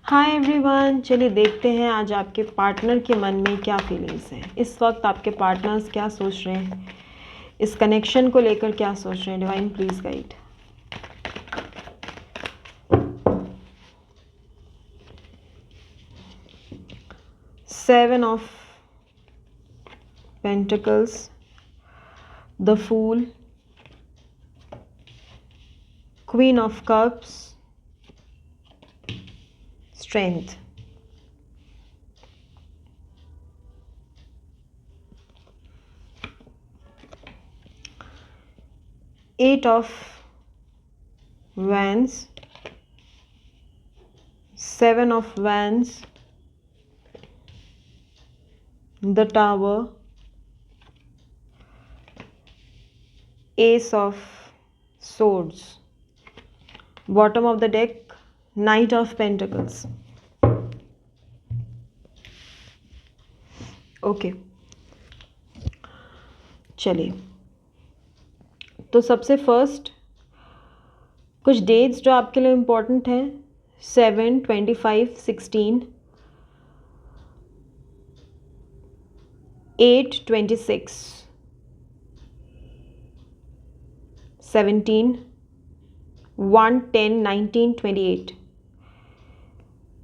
Hi everyone, चलिए देखते हैं आज आपके पार्टनर के मन में क्या फीलिंग्स हैं। इस वक्त आपके पार्टनर्स क्या सोच रहे हैं, इस कनेक्शन को लेकर क्या सोच रहे हैं। Divine please guide. Seven of pentacles, the fool, queen of cups, strength. Eight of wands, seven of wands, the tower, ace of swords, bottom of the deck, knight of pentacles. Okay चलिए, तो सबसे first कुछ dates जो आपके लिए important हैं। 7, 25, 16, 8, 26, 17, 1, 10, 19, 28।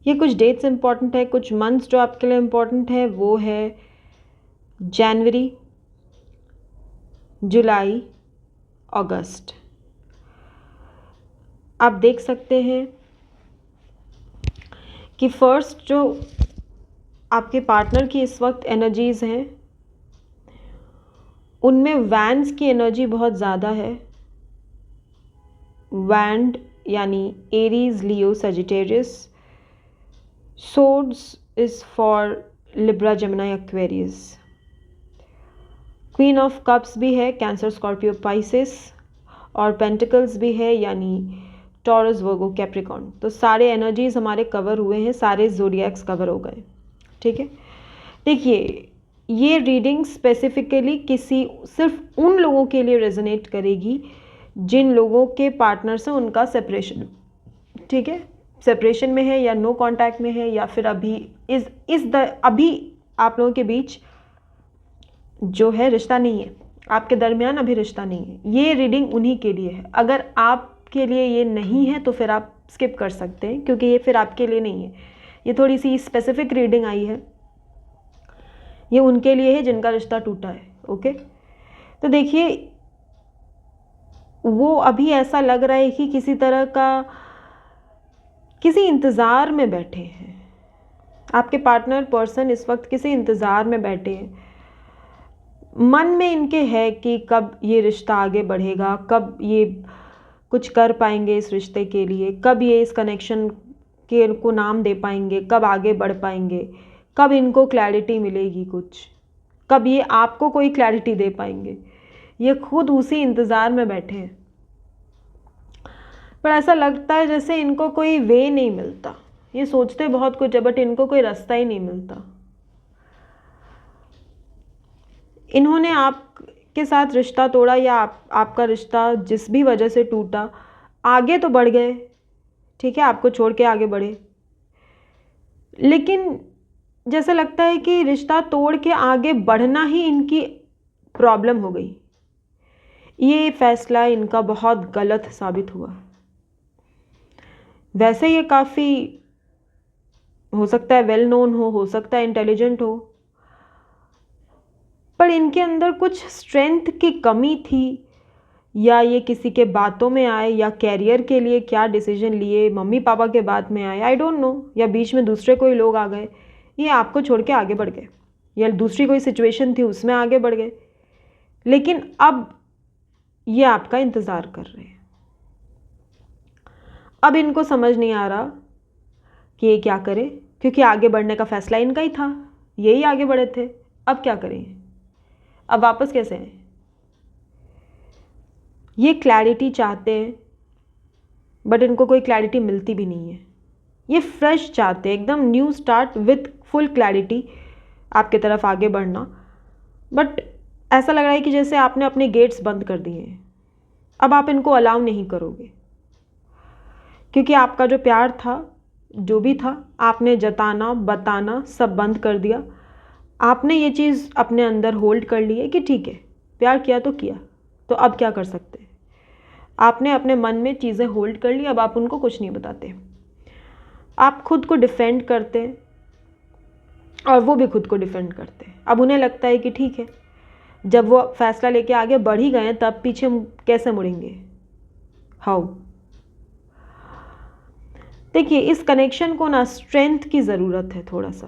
ये कुछ डेट्स इम्पॉर्टेंट है। कुछ मंथ्स जो आपके लिए इम्पॉर्टेंट है वो है जनवरी, जुलाई, अगस्त। आप देख सकते हैं कि फर्स्ट जो आपके पार्टनर की इस वक्त एनर्जीज़ हैं उनमें वैंड्स की एनर्जी बहुत ज़्यादा है। वैंड यानी Aries, Leo, Sagittarius. Swords is for Libra, Gemini, Aquarius. Queen of cups भी है, कैंसर, स्कॉर्पियो, पाइसेस। और पेंटिकल्स भी है यानी टॉरस, वर्गो, कैप्रिकॉर्न। तो सारे एनर्जीज हमारे कवर हुए हैं, सारे ज़ोडिएक्स कवर हो गए। ठीक है, देखिए ये रीडिंग स्पेसिफिकली सिर्फ उन लोगों के लिए रेजोनेट करेगी जिन लोगों के पार्टनर से उनका सेपरेशन, ठीक है, सेपरेशन में है या नो कांटेक्ट में है या फिर अभी अभी आप लोगों के बीच जो है रिश्ता नहीं है, आपके दरमियान अभी रिश्ता नहीं है। ये रीडिंग उन्हीं के लिए है। अगर आपके लिए ये नहीं है तो फिर आप स्किप कर सकते हैं, क्योंकि ये फिर आपके लिए नहीं है। ये थोड़ी सी स्पेसिफिक रीडिंग आई है, ये उनके लिए है जिनका रिश्ता टूटा है। ओके, तो देखिए वो अभी ऐसा लग रहा है कि किसी तरह का किसी इंतज़ार में बैठे हैं। आपके पार्टनर पर्सन इस वक्त किसी इंतज़ार में बैठे हैं। मन में इनके है कि कब ये रिश्ता आगे बढ़ेगा, कब ये कुछ कर पाएंगे इस रिश्ते के लिए, कब ये इस कनेक्शन के को नाम दे पाएंगे, कब आगे बढ़ पाएंगे, कब इनको क्लैरिटी मिलेगी, कुछ कब ये आपको कोई क्लैरिटी दे पाएंगे। ये खुद उसी इंतज़ार में बैठे हैं, पर ऐसा लगता है जैसे इनको कोई वे नहीं मिलता। ये सोचते बहुत कुछ है बट इनको कोई रास्ता ही नहीं मिलता। इन्होंने आपके साथ रिश्ता तोड़ा या आपका रिश्ता जिस भी वजह से टूटा, आगे तो बढ़ गए, ठीक है, आपको छोड़ के आगे बढ़े, लेकिन जैसे लगता है कि रिश्ता तोड़ के आगे बढ़ना ही इनकी प्रॉब्लम हो गई। ये फैसला इनका बहुत गलत साबित हुआ। वैसे ये काफ़ी हो सकता है वेल नोन हो सकता है इंटेलिजेंट हो, पर इनके अंदर कुछ स्ट्रेंथ की कमी थी, या ये किसी के बातों में आए, या कैरियर के लिए क्या डिसीजन लिए मम्मी पापा के बात में आए, आई डोंट नो, या बीच में दूसरे कोई लोग आ गए, ये आपको छोड़ के आगे बढ़ गए, या दूसरी कोई सिचुएशन थी उसमें आगे बढ़ गए, लेकिन अब ये आपका इंतज़ार कर रहे हैं। अब इनको समझ नहीं आ रहा कि ये क्या करें, क्योंकि आगे बढ़ने का फैसला इनका ही था, यही आगे बढ़े थे। अब क्या करें, अब वापस कैसे आए। ये क्लैरिटी चाहते हैं बट इनको कोई क्लैरिटी मिलती भी नहीं है। ये फ्रेश चाहते हैं, एकदम new start with full clarity आपके तरफ आगे बढ़ना, बट ऐसा लग रहा है कि जैसे आपने अपने गेट्स बंद कर दिए हैं। अब आप इनको अलाउ नहीं करोगे, क्योंकि आपका जो प्यार था जो भी था आपने जताना बताना सब बंद कर दिया। आपने ये चीज़ अपने अंदर होल्ड कर ली है कि ठीक है, प्यार किया तो किया, तो अब क्या कर सकते हैं। आपने अपने मन में चीज़ें होल्ड कर ली, अब आप उनको कुछ नहीं बताते। आप खुद को डिफेंड करते हैं और वो भी खुद को डिफेंड करते हैं। अब उन्हें लगता है कि ठीक है, जब वो फैसला लेके आगे बढ़ ही गए हैं तब पीछे कैसे मुड़ेंगे। हाउ। देखिए, इस कनेक्शन को ना स्ट्रेंथ की ज़रूरत है थोड़ा सा।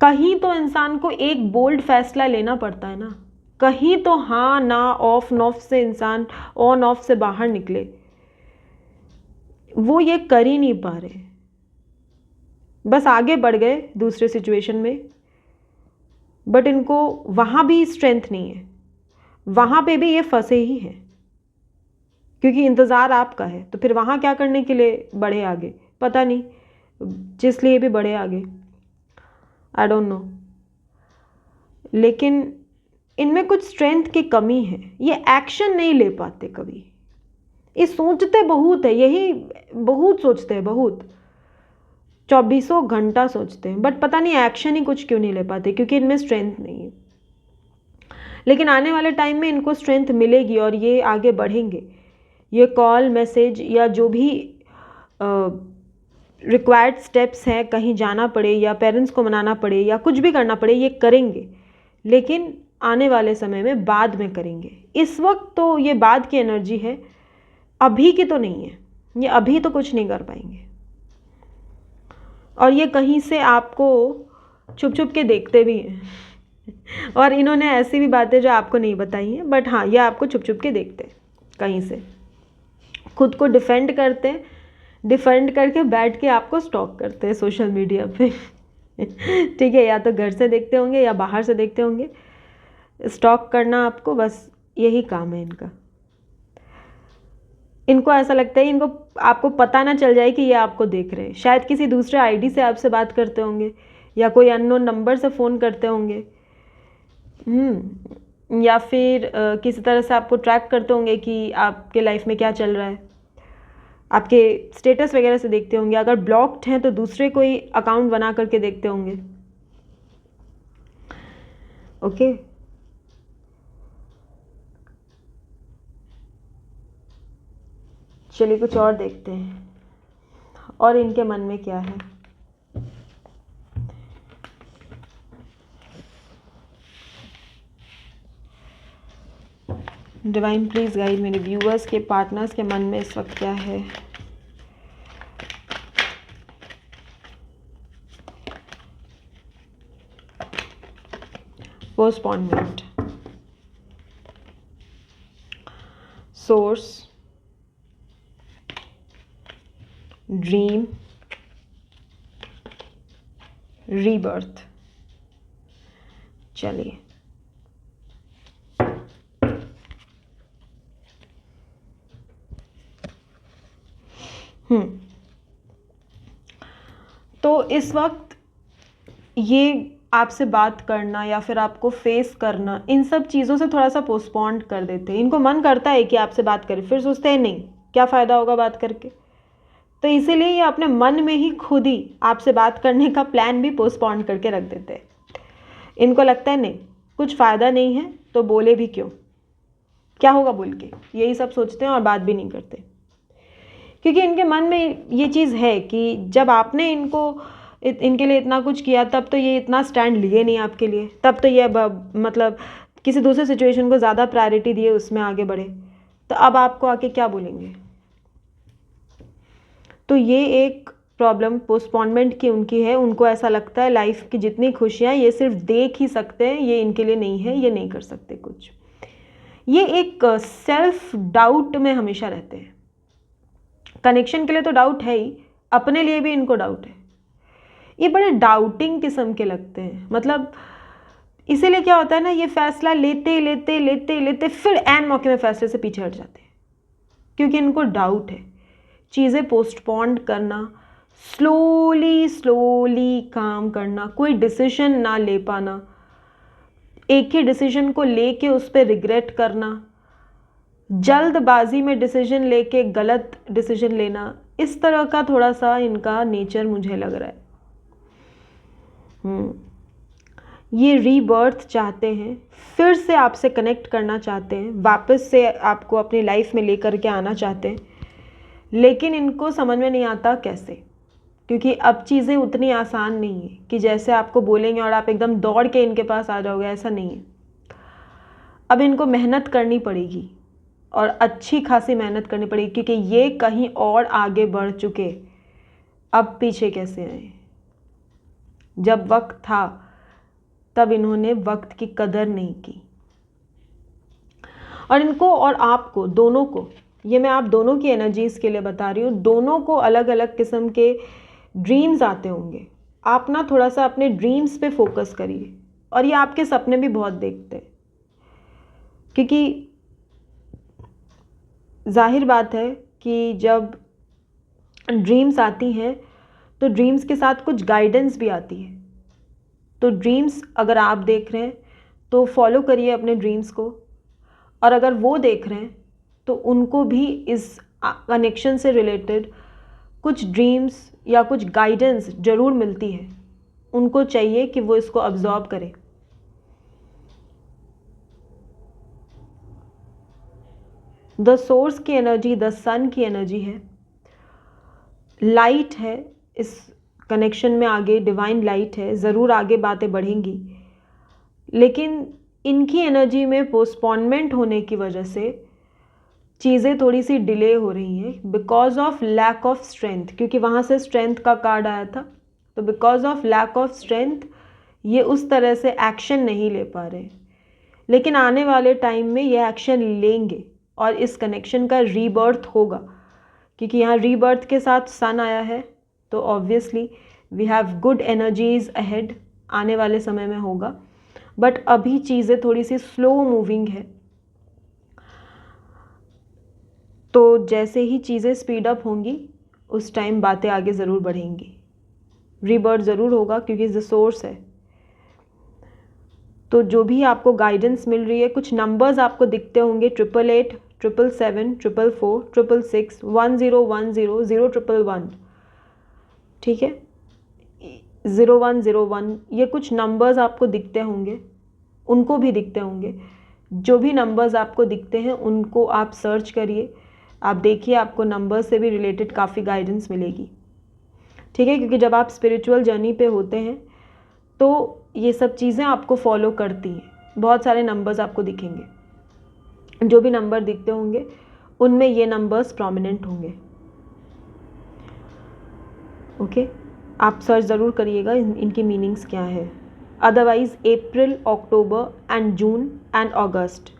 कहीं तो इंसान को एक बोल्ड फैसला लेना पड़ता है ना, कहीं तो हाँ ना ऑफ नॉफ से इंसान ऑन ऑफ से बाहर निकले। वो ये कर ही नहीं पा रहे, बस आगे बढ़ गए दूसरे सिचुएशन में, बट इनको वहाँ भी स्ट्रेंथ नहीं है, वहाँ पे भी ये फंसे ही हैं, क्योंकि इंतज़ार आपका है। तो फिर वहाँ क्या करने के लिए बढ़े आगे, पता नहीं जिस लिए भी बढ़े आगे, आई डोंट नो। लेकिन इनमें कुछ स्ट्रेंथ की कमी है, ये एक्शन नहीं ले पाते कभी। ये सोचते बहुत है, यही बहुत सोचते हैं, बहुत 24 घंटा सोचते हैं, बट पता नहीं एक्शन ही कुछ क्यों नहीं ले पाते, क्योंकि इनमें स्ट्रेंथ नहीं है। लेकिन आने वाले टाइम में इनको स्ट्रेंथ मिलेगी और ये आगे बढ़ेंगे। ये कॉल मैसेज या जो भी रिक्वायर्ड स्टेप्स हैं, कहीं जाना पड़े या पेरेंट्स को मनाना पड़े या कुछ भी करना पड़े, ये करेंगे, लेकिन आने वाले समय में बाद में करेंगे। इस वक्त तो ये बाद की एनर्जी है, अभी की तो नहीं है। ये अभी तो कुछ नहीं कर पाएंगे, और ये कहीं से आपको छुप छुप के देखते भी हैं और इन्होंने ऐसी भी बातें जो आपको नहीं बताई हैं, बट हाँ, ये आपको छुप छुप के देखते हैं कहीं से। खुद को डिफेंड करते हैं, डिफेंड करके बैठ के आपको स्टॉक करते हैं सोशल मीडिया पे ठीक है, या तो घर से देखते होंगे या बाहर से देखते होंगे, स्टॉक करना आपको, बस यही काम है इनका। इनको ऐसा लगता है, इनको आपको पता ना चल जाए कि ये आपको देख रहे हैं। शायद किसी दूसरे आईडी से आपसे बात करते होंगे या कोई अननोन नंबर से फ़ोन करते होंगे, या फिर किसी तरह से आपको ट्रैक करते होंगे कि आपके लाइफ में क्या चल रहा है, आपके स्टेटस वगैरह से देखते होंगे। अगर ब्लॉक्ड हैं तो दूसरे कोई अकाउंट बना करके देखते होंगे। ओके, चलिए कुछ और देखते हैं, और इनके मन में क्या है। डिवाइन प्लीज गाइड मेरे व्यूअर्स के पार्टनर्स के मन में इस वक्त क्या है। Postponement, source, dream, rebirth. चलिए, तो इस वक्त ये आपसे बात करना या फिर आपको फेस करना, इन सब चीज़ों से थोड़ा सा पोस्टपोन कर देते हैं। इनको मन करता है कि आपसे बात करें, फिर सोचते हैं नहीं, क्या फ़ायदा होगा बात करके। तो इसीलिए ये अपने मन में ही खुद ही आपसे बात करने का प्लान भी पोस्टपोन करके रख देते हैं। इनको लगता है नहीं, कुछ फ़ायदा नहीं है, तो बोले भी क्यों, क्या होगा बोल के, यही सब सोचते हैं और बात भी नहीं करते। क्योंकि इनके मन में ये चीज़ है कि जब आपने इनके लिए इतना कुछ किया, तब तो ये इतना स्टैंड लिए नहीं आपके लिए, तब तो ये मतलब किसी दूसरे सिचुएशन को ज़्यादा प्रायोरिटी दिए, उसमें आगे बढ़े, तो अब आपको आके क्या बोलेंगे। तो ये एक प्रॉब्लम पोस्टपोनमेंट की उनकी है। उनको ऐसा लगता है लाइफ की जितनी खुशियाँ ये सिर्फ देख ही सकते हैं, ये इनके लिए नहीं है, ये नहीं कर सकते कुछ। ये एक सेल्फ डाउट में हमेशा रहते हैं। कनेक्शन के लिए तो डाउट है ही, अपने लिए भी इनको डाउट है। ये बड़े डाउटिंग किस्म के लगते हैं, मतलब इसीलिए क्या होता है ना, ये फैसला लेते लेते लेते लेते फिर एन मौके में फैसले से पीछे हट जाते हैं, क्योंकि इनको डाउट है। चीज़ें पोस्टपोन करना, स्लोली स्लोली काम करना, कोई डिसीजन ना ले पाना, एक ही डिसीजन को लेके उस पर रिग्रेट करना, जल्दबाजी में डिसीजन लेके गलत डिसीजन लेना, इस तरह का थोड़ा सा इनका नेचर मुझे लग रहा है। ये रीबर्थ चाहते हैं, फिर से आपसे कनेक्ट करना चाहते हैं, वापस से आपको अपनी लाइफ में लेकर के आना चाहते हैं, लेकिन इनको समझ में नहीं आता कैसे, क्योंकि अब चीज़ें उतनी आसान नहीं है कि जैसे आपको बोलेंगे और आप एकदम दौड़ के इनके पास आ जाओगे, ऐसा नहीं है। अब इनको मेहनत करनी पड़ेगी और अच्छी खासी मेहनत करनी पड़ेगी, क्योंकि ये कहीं और आगे बढ़ चुके, अब पीछे कैसे आए। जब वक्त था तब इन्होंने वक्त की कदर नहीं की, और इनको और आपको दोनों को, ये मैं आप दोनों की एनर्जीज़ के लिए बता रही हूँ, दोनों को अलग अलग किस्म के ड्रीम्स आते होंगे। आप ना थोड़ा सा अपने ड्रीम्स पे फोकस करिए, और ये आपके सपने भी बहुत देखते हैं, क्योंकि जाहिर बात है कि जब ड्रीम्स आती हैं तो ड्रीम्स के साथ कुछ गाइडेंस भी आती है। तो ड्रीम्स अगर आप देख रहे हैं तो फॉलो करिए अपने ड्रीम्स को, और अगर वो देख रहे हैं तो उनको भी इस कनेक्शन से रिलेटेड कुछ ड्रीम्स या कुछ गाइडेंस ज़रूर मिलती है। उनको चाहिए कि वो इसको अब्जॉर्ब करें। द सोर्स की एनर्जी, द सन की एनर्जी है, लाइट है इस कनेक्शन में, आगे डिवाइन लाइट है, ज़रूर आगे बातें बढ़ेंगी, लेकिन इनकी एनर्जी में पोस्टपोनमेंट होने की वजह से चीज़ें थोड़ी सी डिले हो रही हैं, because of lack of strength, क्योंकि वहाँ से स्ट्रेंथ का कार्ड आया था। तो because of lack of strength ये उस तरह से एक्शन नहीं ले पा रहे, लेकिन आने वाले टाइम में ये एक्शन लेंगे और इस कनेक्शन का रीबर्थ होगा, क्योंकि यहाँ रीबर्थ के साथ सन आया है। तो obviously we have good energies ahead, आने वाले समय में होगा, बट अभी चीज़ें थोड़ी सी स्लो मूविंग है। तो जैसे ही चीज़ें स्पीड अप होंगी उस टाइम बातें आगे ज़रूर बढ़ेंगी, रीबर्थ ज़रूर होगा, क्योंकि इज द सोर्स है। तो जो भी आपको गाइडेंस मिल रही है, कुछ नंबर्स आपको दिखते होंगे, 888, 777, 444, 666, 1010, 0111, ठीक है, 0101, ये कुछ नंबर्स आपको दिखते होंगे, उनको भी दिखते होंगे। जो भी नंबर्स आपको दिखते हैं उनको आप सर्च करिए, आप देखिए, आपको नंबर से भी रिलेटेड काफ़ी गाइडेंस मिलेगी, ठीक है, क्योंकि जब आप स्पिरिचुअल जर्नी पे होते हैं तो ये सब चीज़ें आपको फॉलो करती हैं। बहुत सारे नंबर्स आपको दिखेंगे, जो भी नंबर दिखते होंगे उनमें ये नंबर्स प्रोमिनेंट होंगे। ओके, आप सर्च ज़रूर करिएगा इनकी मीनिंग्स क्या है। Otherwise April, October and June and August,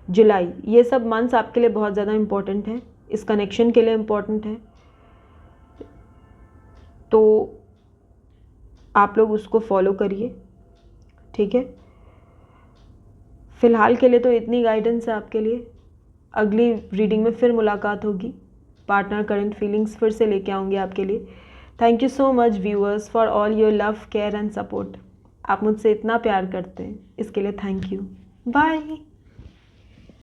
July, ये सब मंथ्स आपके लिए बहुत ज़्यादा इम्पोर्टेंट है, इस कनेक्शन के लिए इम्पोर्टेंट है। तो आप लोग उसको फॉलो करिए, ठीक है। फ़िलहाल के लिए तो इतनी गाइडेंस है आपके लिए। अगली रीडिंग में फिर मुलाकात होगी, पार्टनर करंट फीलिंग्स फिर से लेके आऊँगी आपके लिए। Thank you so much viewers for all your love, care and support. आप मुझसे इतना प्यार करते हैं, इसके लिए थैंक यू। बाय।